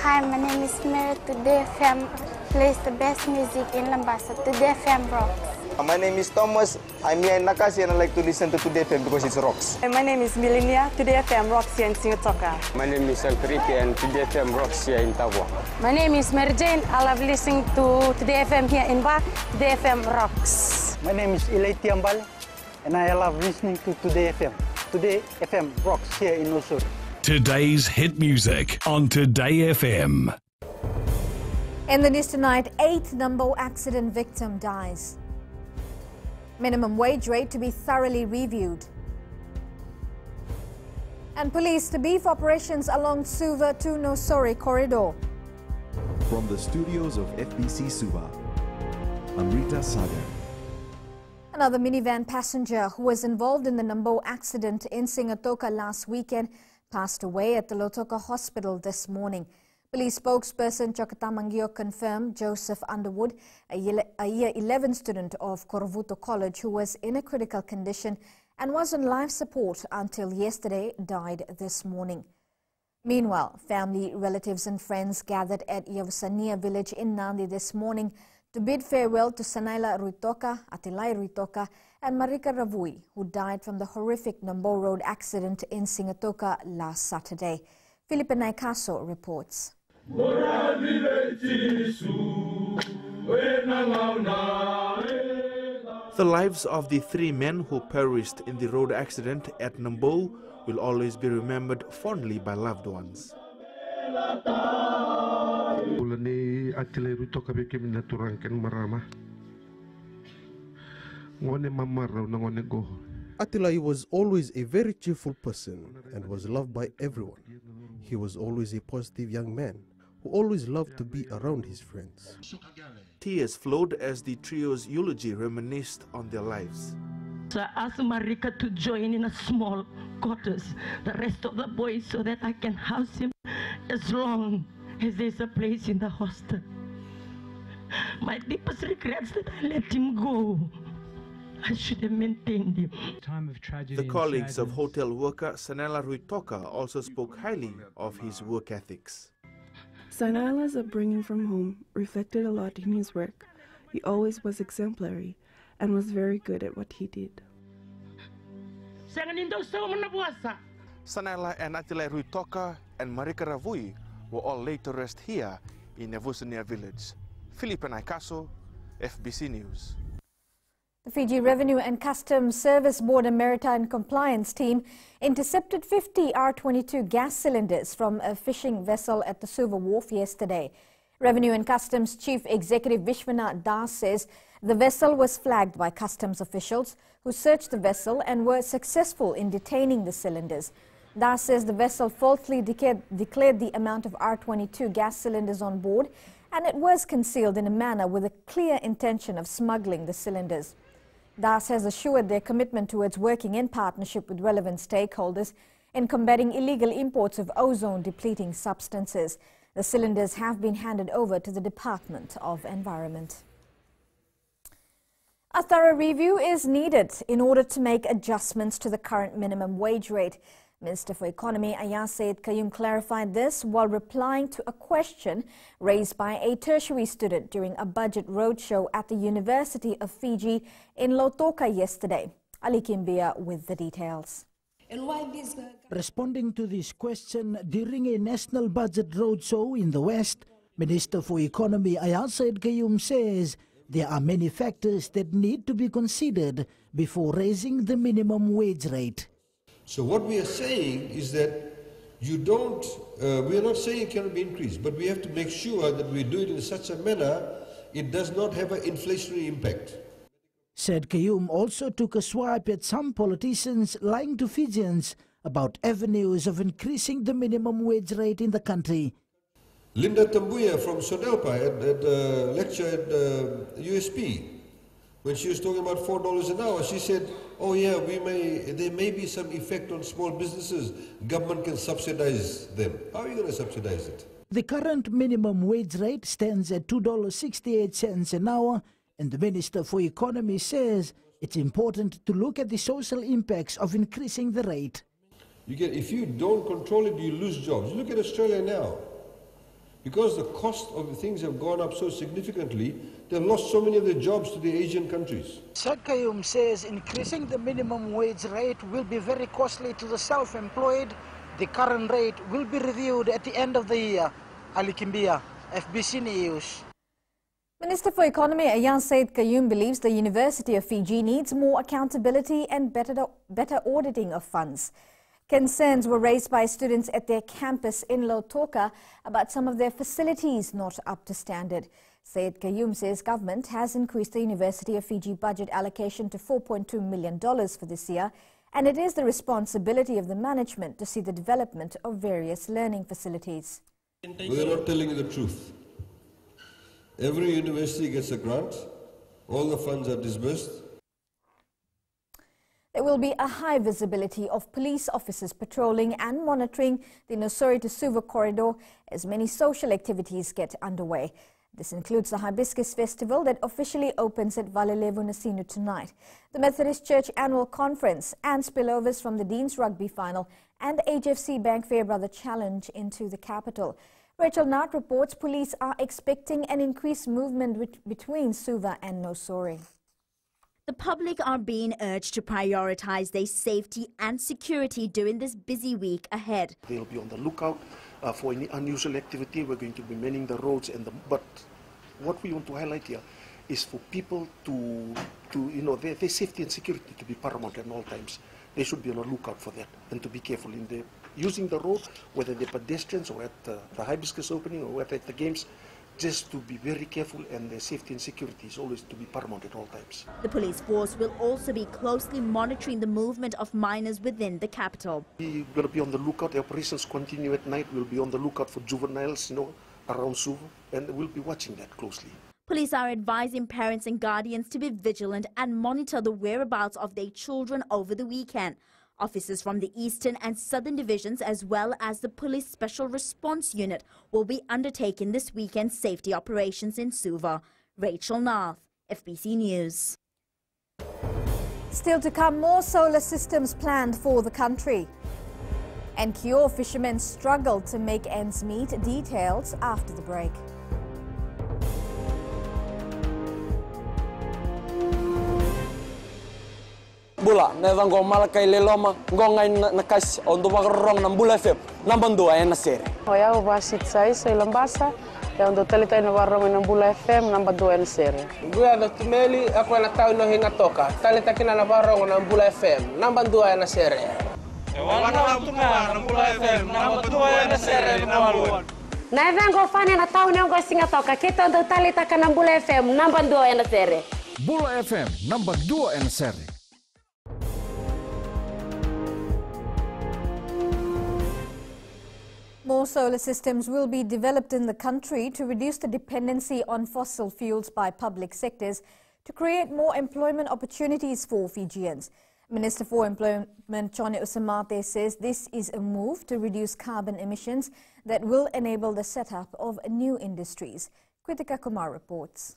Hi, my name is Mary. Today FM plays the best music in Lambasa. Today FM rocks. My name is Thomas. I'm here in Nakasi and I like to listen to Today FM because it rocks. My name is Milenia. Today FM rocks here in Singatoka. My name is Alfriti and Today FM rocks here in Tavua. My name is Mary Jane. I love listening to Today FM here in Ba. Today FM rocks. My name is Ilay Tiambal and I love listening to Today FM. Today FM rocks here in Osur. Today's hit music on Today FM. In the news tonight, 8th Nambo accident victim dies. Minimum wage rate to be thoroughly reviewed. And police to beef operations along Suva to Nosori corridor. From the studios of FBC Suva, Amrita Sagar. Another minivan passenger who was involved in the Nambo accident in Singatoka last weekend passed away at the Lautoka Hospital this morning. Police spokesperson Chokatamangio confirmed Joseph Underwood, a year 11 student of Korovuto College who was in a critical condition and was on life support until yesterday, died this morning. Meanwhile, family, relatives and friends gathered at Yavusania village in Nandi this morning to bid farewell to Sanaila Ruitoka, Atilai Ruitoka and Marika Ravui, who died from the horrific Nambo Road accident in Singatoka last Saturday. Felipe Naikaso reports. The lives of the 3 men who perished in the road accident at Nambo will always be remembered fondly by loved ones. Atilai was always a very cheerful person and was loved by everyone. He was always a positive young man who always loved to be around his friends. Tears flowed as the trio's eulogy reminisced on their lives. So I asked Marika to join in a small quarters, the rest of the boys, so that I can house him as long as there's a place in the hostel. My deepest regrets that I let him go. I should have maintained him. The colleagues of hotel worker Sanela Ruitoka also spoke highly of his work ethics. Sanela's upbringing from home reflected a lot in his work. He always was exemplary and was very good at what he did. Sanela and Atilai Ruitoka and Marika Ravui will all laid to rest here in Yavusania village. Felipe Naikaso, FBC News. The Fiji Revenue and Customs Service Board and Maritime Compliance team intercepted 50 R22 gas cylinders from a fishing vessel at the Suva Wharf yesterday. Revenue and Customs Chief Executive Vishwanath Das says the vessel was flagged by customs officials who searched the vessel and were successful in detaining the cylinders. Das says the vessel falsely declared the amount of R22 gas cylinders on board and it was concealed in a manner with a clear intention of smuggling the cylinders. Das has assured their commitment towards working in partnership with relevant stakeholders in combating illegal imports of ozone-depleting substances. The cylinders have been handed over to the Department of Environment. A thorough review is needed in order to make adjustments to the current minimum wage rate. Minister for Economy Ayaz Said Kayum clarified this while replying to a question raised by a tertiary student during a budget roadshow at the University of Fiji in Lautoka yesterday. Ali Kimbia with the details. Responding to this question during a national budget roadshow in the West, Minister for Economy Ayaz Said Kayum says there are many factors that need to be considered before raising the minimum wage rate. So what we are saying is that we are not saying it cannot be increased, but we have to make sure that we do it in such a manner it does not have an inflationary impact. Said Kayum also took a swipe at some politicians lying to Fijians about avenues of increasing the minimum wage rate in the country. Linda Tambuya from Sodelpa at a lecture at USP, when she was talking about $4 an hour, she said, oh yeah, there may be some effect on small businesses. Government can subsidize them. How are you going to subsidize it? The current minimum wage rate stands at $2.68 an hour, and the Minister for Economy says it's important to look at the social impacts of increasing the rate. If you don't control it, you lose jobs. Look at Australia now. Because the cost of things have gone up so significantly, they've lost so many of their jobs to the Asian countries. Seth Kayum says increasing the minimum wage rate will be very costly to the self-employed. The current rate will be reviewed at the end of the year. Ali Kimbia, FBC News. Minister for Economy Ayaan Said Kayum believes the University of Fiji needs more accountability and better auditing of funds. Concerns were raised by students at their campus in Lautoka about some of their facilities not up to standard. Said Kayum says government has increased the University of Fiji budget allocation to $4.2 million for this year, and it is the responsibility of the management to see the development of various learning facilities. They're not telling you the truth. Every university gets a grant, all the funds are disbursed. There will be a high visibility of police officers patrolling and monitoring the Nosori to Suva corridor as many social activities get underway. This includes the Hibiscus Festival that officially opens at Valelevu Nasinu tonight, the Methodist Church Annual Conference and spillovers from the Dean's Rugby Final and the HFC Bank Fairbrother Challenge into the capital. Rachel Nart reports police are expecting an increased movement between Suva and Nosori. The public are being urged to prioritize their safety and security during this busy week ahead. They'll be on the lookout for any unusual activity. We're going to be manning the roads, but what we want to highlight here is for people to their safety and security to be paramount at all times. They should be on the lookout for that and to be careful in using the road, whether they're pedestrians or at the Hibiscus opening or whether at the games. Just to be very careful, and their safety and security is always to be paramount at all times. The police force will also be closely monitoring the movement of minors within the capital. We're going to be on the lookout. The operations continue at night. We'll be on the lookout for juveniles, around Suva, and we'll be watching that closely. Police are advising parents and guardians to be vigilant and monitor the whereabouts of their children over the weekend. Officers from the Eastern and Southern Divisions as well as the Police Special Response Unit will be undertaking this weekend's safety operations in Suva. Rachel Narth, FBC News. Still to come, more solar systems planned for the country. And Kio fishermen struggle to make ends meet. Details after the break. Bula, nevang go malakai leloma, go ngai nakas on the wagrong ng Bula FM, number 2 ay nasere. Hoya ubasit sai sa Lambasa, ya on talita na warong ng Bula FM, number 2 ay nasere. Guya do tumeli ako na tao no hinga toka, talita kina na warong ng Bula FM, number 2 ay nasere. Wana tunga ng Bula FM, number 2 ay nasere number 1. Nevang go fani na tao no go singa toka, kita on talita ka ng Bula FM, number 2 ay nasere. Bula FM, number 2 ay nasere. More solar systems will be developed in the country to reduce the dependency on fossil fuels by public sectors to create more employment opportunities for Fijians. Minister for Employment Chone Usamate says this is a move to reduce carbon emissions that will enable the setup of new industries. Kritika Kumar reports.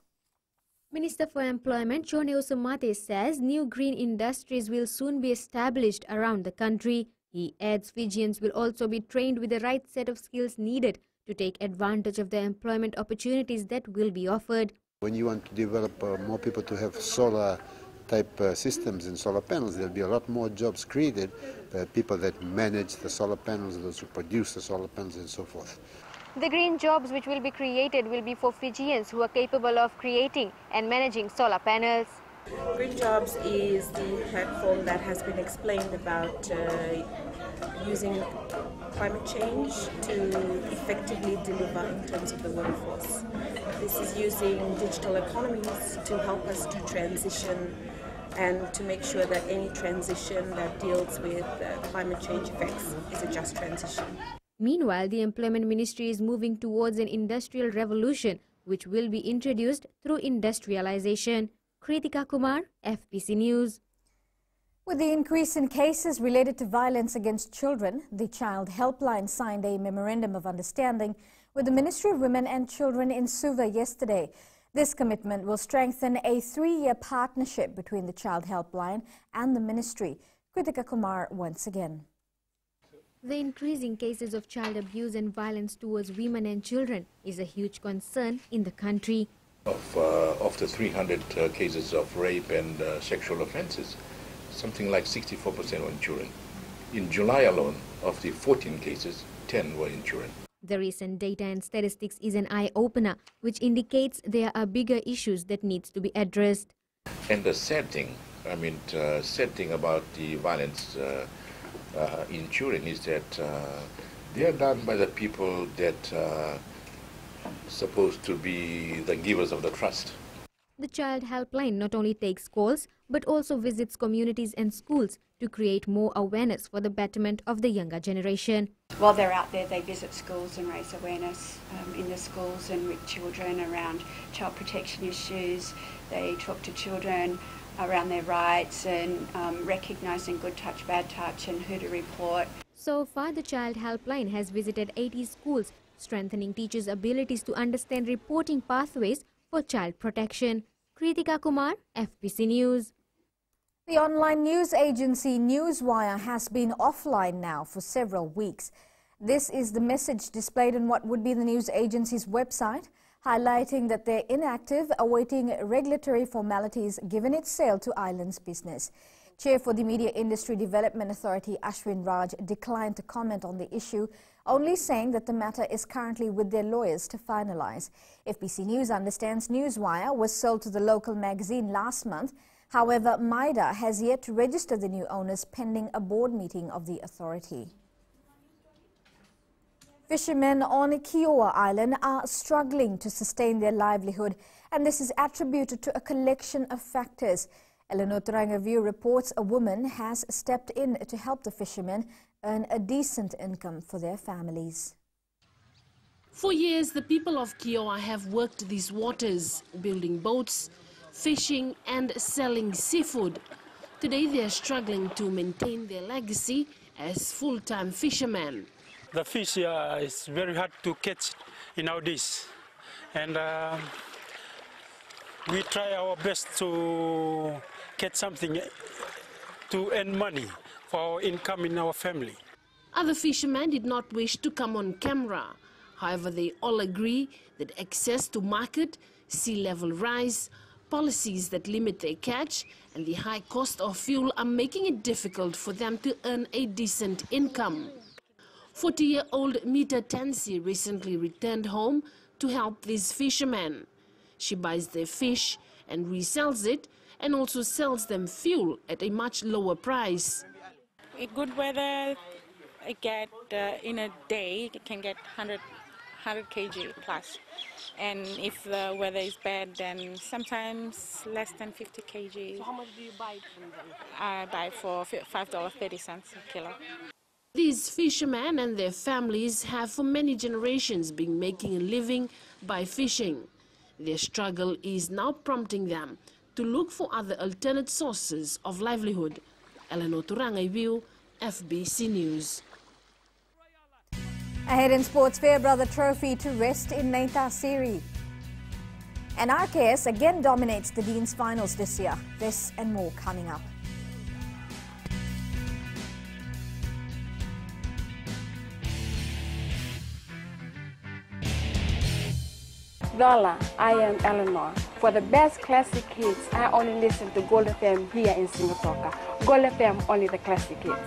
Minister for Employment Chone Usamate says new green industries will soon be established around the country. He adds Fijians will also be trained with the right set of skills needed to take advantage of the employment opportunities that will be offered. When you want to develop more people to have solar type systems and solar panels, there'll be a lot more jobs created, people that manage the solar panels, those who produce the solar panels and so forth. The green jobs which will be created will be for Fijians who are capable of creating and managing solar panels. Green Jobs is the platform that has been explained about using climate change to effectively deliver in terms of the workforce. This is using digital economies to help us to transition and to make sure that any transition that deals with climate change effects is a just transition. Meanwhile, the Employment Ministry is moving towards an industrial revolution which will be introduced through industrialization. Kritika Kumar, FBC News. With the increase in cases related to violence against children, the Child Helpline signed a Memorandum of Understanding with the Ministry of Women and Children in Suva yesterday. This commitment will strengthen a 3-year partnership between the Child Helpline and the Ministry. Kritika Kumar once again. The increasing cases of child abuse and violence towards women and children is a huge concern in the country. Of the 300 cases of rape and sexual offences, something like 64% were in children. In July alone, of the 14 cases, 10 were in children. The recent data and statistics is an eye-opener, which indicates there are bigger issues that needs to be addressed. And the sad thing about the violence in children is that they are done by the people that are supposed to be the givers of the trust. The Child Helpline not only takes calls, but also visits communities and schools to create more awareness for the betterment of the younger generation. While they're out there, they visit schools and raise awareness in the schools and with children around child protection issues. They talk to children around their rights and recognising good touch, bad touch and who to report. So far, the Child Helpline has visited 80 schools, strengthening teachers' abilities to understand reporting pathways for child protection. Kritika Kumar, FBC News. The online news agency Newswire has been offline now for several weeks. This is the message displayed on what would be the news agency's website, highlighting that they're inactive, awaiting regulatory formalities given its sale to Islands Business. Chair for the Media Industry Development Authority, Ashwin Raj, declined to comment on the issue, only saying that the matter is currently with their lawyers to finalize. FBC News understands Newswire was sold to the local magazine last month. However, MIDA has yet to register the new owners pending a board meeting of the authority. Fishermen on Kiowa Island are struggling to sustain their livelihood, and this is attributed to a collection of factors. Eleanor Turanga reports a woman has stepped in to help the fishermen earn a decent income for their families. For years, the people of Kiowa have worked these waters, building boats, fishing and selling seafood. Today they are struggling to maintain their legacy as full-time fishermen. The fish is very hard to catch in nowadays, and we try our best to get something to earn money for our income in our family. Other fishermen did not wish to come on camera. However, they all agree that access to market, sea level rise, policies that limit their catch and the high cost of fuel are making it difficult for them to earn a decent income. 40-year-old Mita Tansi recently returned home to help these fishermen. She buys their fish and resells it and also sells them fuel at a much lower price. In good weather, I get in a day, I can get 100 kg plus. And if the weather is bad, then sometimes less than 50 kg. So how much do you buy from them? I buy for $5.30 a kilo. These fishermen and their families have for many generations been making a living by fishing. Their struggle is now prompting them to look for other alternate sources of livelihood. Eleanor Turanga, FBC News. Ahead in sports, Fairbrother Trophy to rest in Naitasiri. And RKS again dominates the Dean's Finals this year. This and more coming up. Lola, I am Eleanor. For the best classic hits, I only listen to Gold FM here in Singapore. Gold FM, only the classic hits.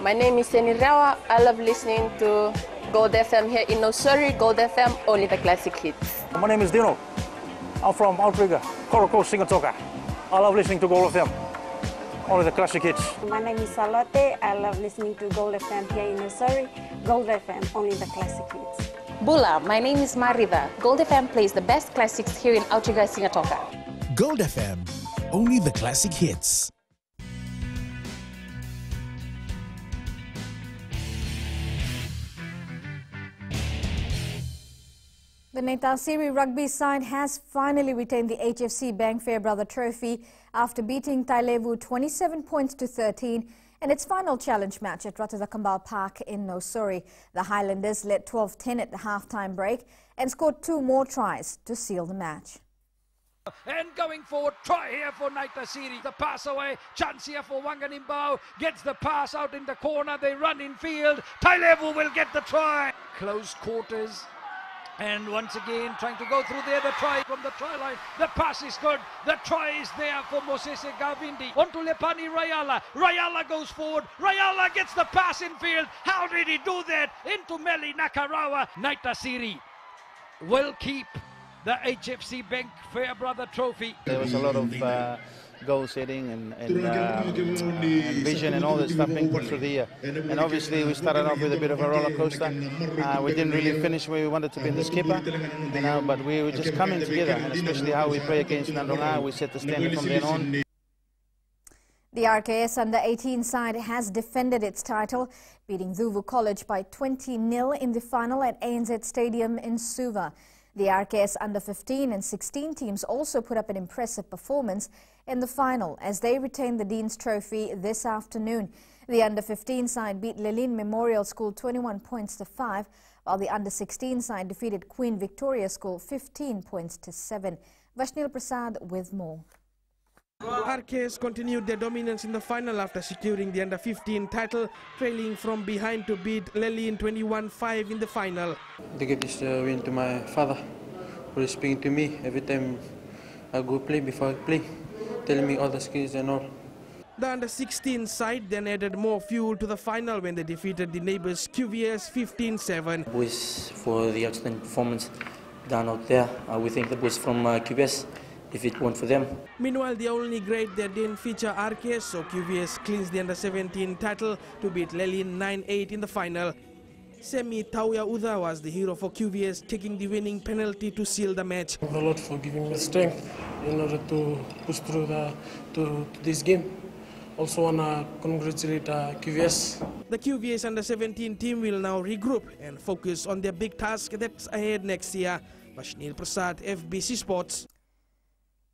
My name is Seni Rawa. I love listening to Gold FM here in Nosuri. Gold FM, only the classic hits. My name is Dino. I'm from Outrigger, Coral Coast, Singatoka. I love listening to Gold FM, only the classic hits. My name is Salote. I love listening to Gold FM here in Nosuri. Gold FM, only the classic hits. Bula, my name is Marida. Gold FM plays the best classics here in Outrigger, Singatoka. Gold FM, only the classic hits. The Naitasiri rugby side has finally retained the HFC Bank Fairbrother Trophy after beating Tailevu 27 points to 13 in its final challenge match at Ratana Kambal Park in Nosuri. The Highlanders led 12-10 at the half-time break and scored 2 more tries to seal the match. And going forward, try here for Naita Siri. The pass away, chance here for Wanganimbao. Gets the pass out in the corner, they run in field. Tailevu will get the try. Close quarters. And once again, trying to go through there, the try from the try line. The pass is good. The try is there for Moses Gavindi. On to Lepani Rayala. Rayala goes forward. Rayala gets the pass in field. How did he do that? Into Meli Nakarawa. Naita Siri will keep the HFC Bank Fairbrother Trophy. There was a lot of goal setting and vision and all that stuff being put through the year. And obviously we started off with a bit of a roller coaster. We didn't really finish where we wanted to be in the skipper, but we were just coming together, and especially how we play against Nandonga, we set the standard from then on. The RKS Under-18 side has defended its title, beating Vuvu College by 20-0 in the final at ANZ Stadium in Suva. The RKS Under-15 and 16 teams also put up an impressive performance in the final as they retained the Dean's Trophy this afternoon. The Under-15 side beat Lelin Memorial School 21 points to 5, while the Under-16 side defeated Queen Victoria School 15 points to 7. Vashnil Prasad with more. RKS continued their dominance in the final after securing the Under-15 title, trailing from behind to beat Lelin 21-5 in the final. The greatest win to my father, who is speaking to me every time I go play, before I play, telling me all the skills and all. The Under-16 side then added more fuel to the final when they defeated the neighbours QVS 15-7. Boys for the excellent performance done out there. We thank the boys from QVS. If it weren't for them. Meanwhile, the only grade that didn't feature RKS, so QVS cleans the Under-17 title to beat Lelin 9-8 in the final. Semi Tauya Uda was the hero for QVS, taking the winning penalty to seal the match. Thank the Lord for giving me strength in order to push through to this game. Also want to congratulate QVS. The QVS Under-17 team will now regroup and focus on their big task that's ahead next year. Vashnil Prasad, FBC Sports.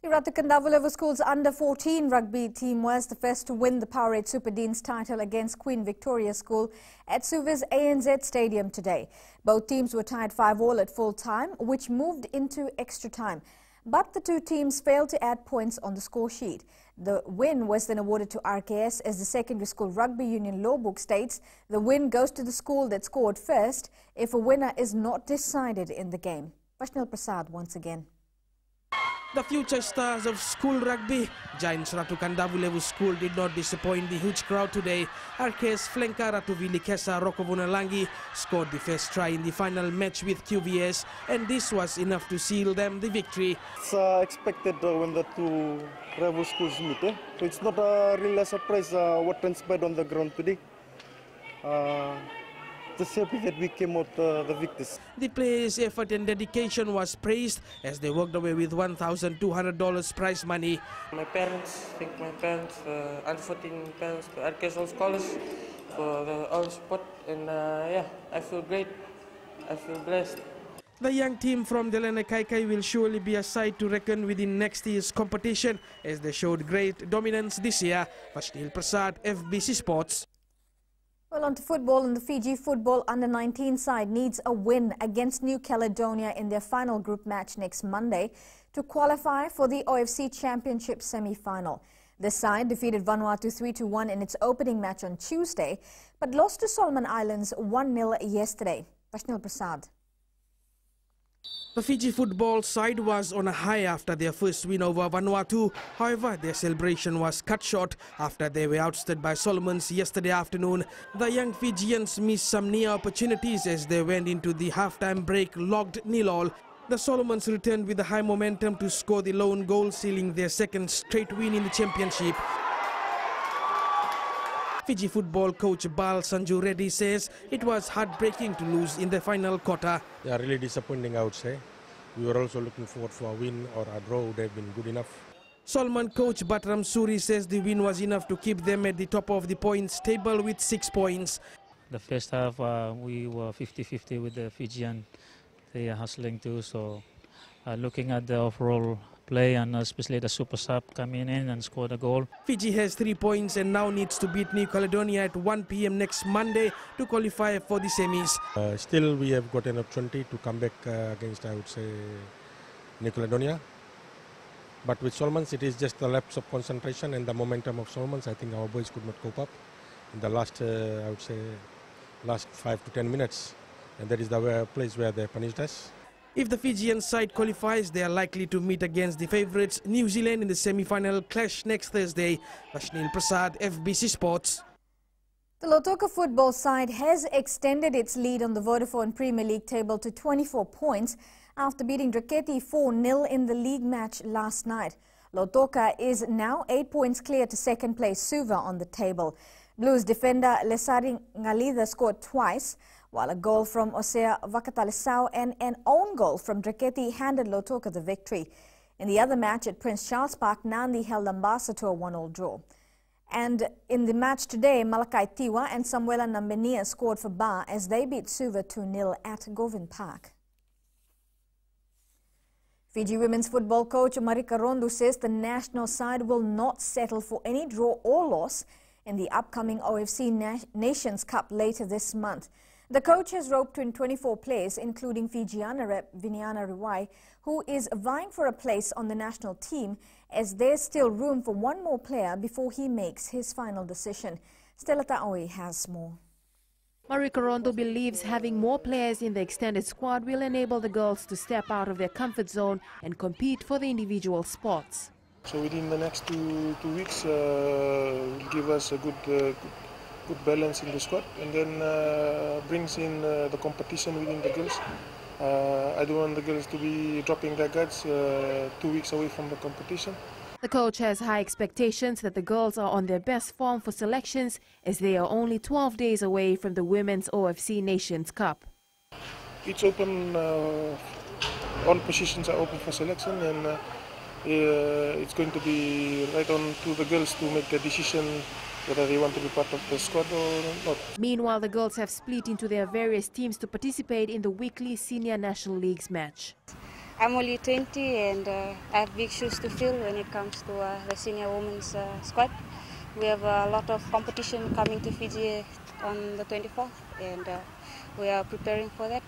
The Ratukandavulevu School's Under-14 rugby team was the first to win the Powerade Super Deans title against Queen Victoria School at Suva's ANZ Stadium today. Both teams were tied 5-5 at full time, which moved into extra time. But the two teams failed to add points on the score sheet. The win was then awarded to RKS as the secondary school rugby union law book states the win goes to the school that scored first if a winner is not decided in the game. Vashnil Prasad once again. The future stars of school rugby, Giants Ratukandavulevu School, did not disappoint the huge crowd today. RKS flanker Ratuvili Kesa Rokovunalangi scored the first try in the final match with QVS, and this was enough to seal them the victory. It's expected when the two rival schools meet. So it's not really a surprise what transpired on the ground today. Just happy that we came out the victors. The players' effort and dedication was praised as they walked away with $1,200 prize money. My parents, thank my parents, Under-14 parents, RKS all scholars for the all support, and yeah, I feel great. I feel blessed. The young team from Delana Kaikai will surely be a side to reckon with in next year's competition as they showed great dominance this year. Vashnil Prasad, FBC Sports. Well, on to football, and the Fiji football Under-19 side needs a win against New Caledonia in their final group match next Monday to qualify for the OFC Championship semi-final. The side defeated Vanuatu 3-1 in its opening match on Tuesday, but lost to Solomon Islands 1-0 yesterday. Vashnil Prasad. The Fiji football side was on a high after their first win over Vanuatu. However, their celebration was cut short after they were ousted by Solomons yesterday afternoon. The young Fijians missed some near opportunities as they went into the halftime break logged 0-0. The Solomons returned with a high momentum to score the lone goal, sealing their second straight win in the championship. Fiji football coach Bal Sanju Reddy says it was heartbreaking to lose in the final quarter. Yeah, really disappointing, I would say. We were also looking forward for a win, or a draw would have been good enough. Solomon coach Batram Suri says the win was enough to keep them at the top of the points table with 6 points. The first half we were 50-50 with the Fijian. They are hustling too, so looking at the overall play and especially the super sub coming in and scored a goal. Fiji has 3 points and now needs to beat New Caledonia at 1 p.m. next Monday to qualify for the semis. Still we have got an opportunity to come back against, I would say, New Caledonia. But with Solomons, it is just the lapse of concentration and the momentum of Solomons. I think our boys could not cope up in the last, I would say, last 5 to 10 minutes. And that is the place where they punished us. If the Fijian side qualifies, they are likely to meet against the favourites New Zealand in the semi-final clash next Thursday. Rashnil Prasad, FBC Sports. The Lautoka football side has extended its lead on the Vodafone Premier League table to 24 points after beating Draketi 4-0 in the league match last night. Lautoka is now 8 points clear to second place Suva on the table. Blues defender Lesari Ngalida scored twice, while a goal from Osea Vakatalisau and an own goal from Draketi handed Lautoka the victory. In the other match at Prince Charles Park, Nandi held Lambasa to a 1-1 draw. And in the match today, Malakai Tiwa and Samuela Nambenia scored for Ba as they beat Suva 2-0 at Govind Park. Fiji women's football coach Marika Rondu says the national side will not settle for any draw or loss in the upcoming OFC Nations Cup later this month. The coach has roped in 24 players, including Fijiana rep Viniana Riwai, who is vying for a place on the national team, as there's still room for one more player before he makes his final decision. Stella Ta'oi has more. Marika Rondu believes having more players in the extended squad will enable the girls to step out of their comfort zone and compete for the individual spots. So within the next two weeks, will give us a good balance in the squad, and then brings in the competition within the girls. I don't want the girls to be dropping their guards 2 weeks away from the competition. The coach has high expectations that the girls are on their best form for selections, as they are only 12 days away from the Women's OFC Nations Cup. It's open, all positions are open for selection, and it's going to be right on to the girls to make the decision whether they want to be part of the squad or not. Meanwhile, the girls have split into their various teams to participate in the weekly Senior National Leagues match. I'm only 20 and I have big shoes to fill when it comes to the senior women's squad. We have a lot of competition coming to Fiji on the 24th, and we are preparing for that.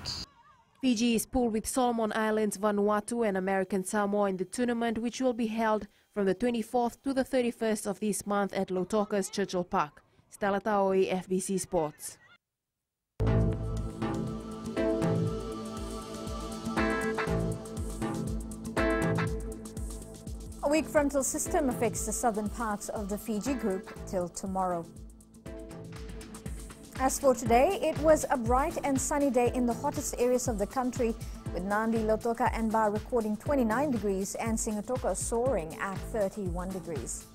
Fiji is pooled with Solomon Islands, Vanuatu and American Samoa in the tournament, which will be held from the 24th to the 31st of this month at Lautoka's Churchill Park. Stella Ta'oi, FBC Sports. A weak frontal system affects the southern parts of the Fiji group till tomorrow. As for today, it was a bright and sunny day in the hottest areas of the country, with Nandi, Lautoka and Ba recording 29 degrees and Singatoka soaring at 31 degrees.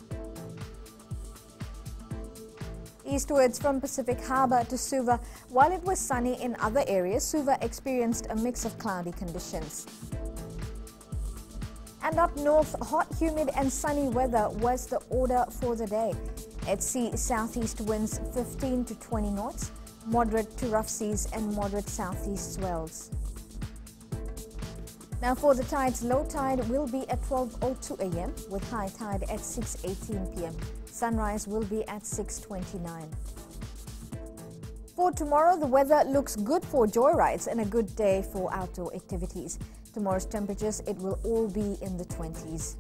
Eastwards from Pacific Harbour to Suva, while it was sunny in other areas, Suva experienced a mix of cloudy conditions. And up north, hot, humid and sunny weather was the order for the day. At sea, southeast winds 15 to 20 knots, moderate to rough seas and moderate southeast swells. Now for the tides, low tide will be at 12:02 a.m. with high tide at 6:18 p.m. Sunrise will be at 6:29. For tomorrow, the weather looks good for joyrides and a good day for outdoor activities. Tomorrow's temperatures, it will all be in the 20s.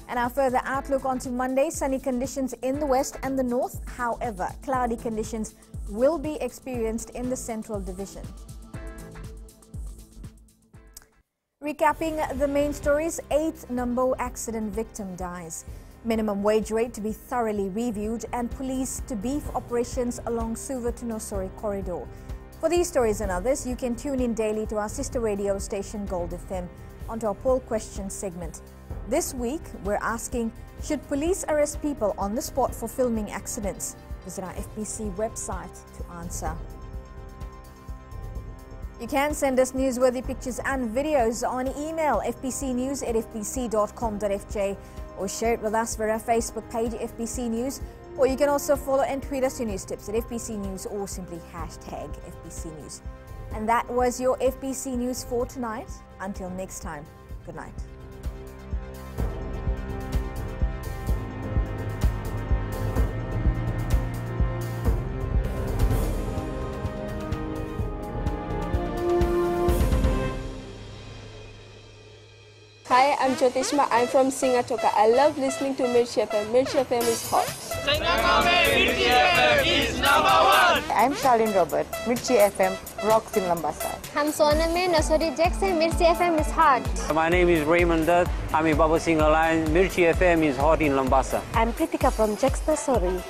And our further outlook onto Monday, sunny conditions in the west and the north. However, cloudy conditions will be experienced in the Central Division. Recapping the main stories, 8th Nambo accident victim dies. Minimum wage rate to be thoroughly reviewed and police to beef operations along Suva to Nosori corridor. For these stories and others, you can tune in daily to our sister radio station Gold FM onto our poll question segment. This week, we're asking, should police arrest people on the spot for filming accidents? Visit our FBC website to answer. You can send us newsworthy pictures and videos on email fbcnews@fbc.com.fj or share it with us via our Facebook page FBC News, or you can also follow and tweet us your news tips at FBC News or simply hashtag FBC News. And that was your FBC News for tonight. Until next time, good night. Hi, I'm Jyotishma. I'm from Singatoka. I love listening to Mirchi FM. Mirchi FM is hot. Mirchi FM is #1. I'm Charlene Robert. Mirchi FM rocks in Lambasa. I'm Soname Nasori Jackson. Mirchi FM is hot. My name is Raymond Dutt. I'm in Baba Singh Alliance. Mirchi FM is hot in Lambasa. I'm Pritika from Jax Nasori.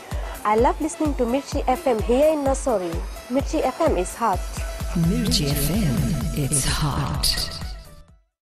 I love listening to Mirchi FM here in Nasori. Mirchi FM is hot. Mirchi FM, it's hot.